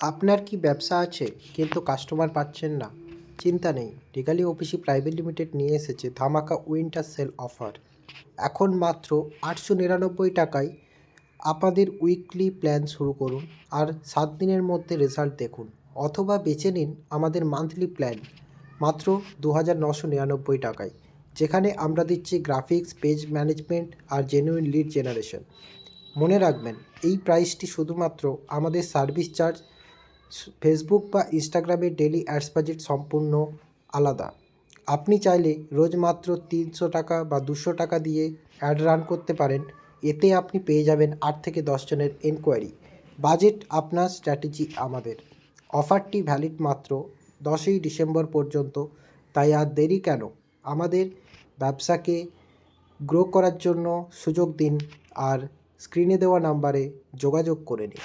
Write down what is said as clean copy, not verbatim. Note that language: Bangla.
আপনার কি ব্যবসা আছে কিন্তু কাস্টমার পাচ্ছেন না? চিন্তা নেই, রিগালি অফিসি প্রাইভেট লিমিটেড নিয়ে এসেছে ধামাকা উইন্টার সেল অফার। এখন মাত্র 899 টাকায় আপনাদের উইকলি প্ল্যান শুরু করুন আর 7 দিনের মধ্যে রেজাল্ট দেখুন, অথবা বেছে নিন আমাদের মান্থলি প্ল্যান মাত্র 2999 টাকায়, যেখানে আমরা দিচ্ছি গ্রাফিক্স, পেজ ম্যানেজমেন্ট আর জেনুইন লিড জেনারেশন। মনে রাখবেন, এই প্রাইসটি শুধুমাত্র আমাদের সার্ভিস চার্জ। ফেসবুক বা ইনস্টাগ্রামে ডেলি অ্যাডস বাজেট সম্পূর্ণ আলাদা। আপনি চাইলে রোজ মাত্র 300 টাকা বা 200 টাকা দিয়ে অ্যাড রান করতে পারেন। এতে আপনি পেয়ে যাবেন 8 থেকে 10 জনের এনকোয়ারি। বাজেট আপনার, স্ট্র্যাটেজি আমাদের। অফারটি ভ্যালিড মাত্র 10ই ডিসেম্বর পর্যন্ত, তাই আর দেরি কেন? আমাদের ব্যবসাকে গ্রো করার জন্য সুযোগ দিন আর স্ক্রিনে দেওয়া নাম্বারে যোগাযোগ করে নিন।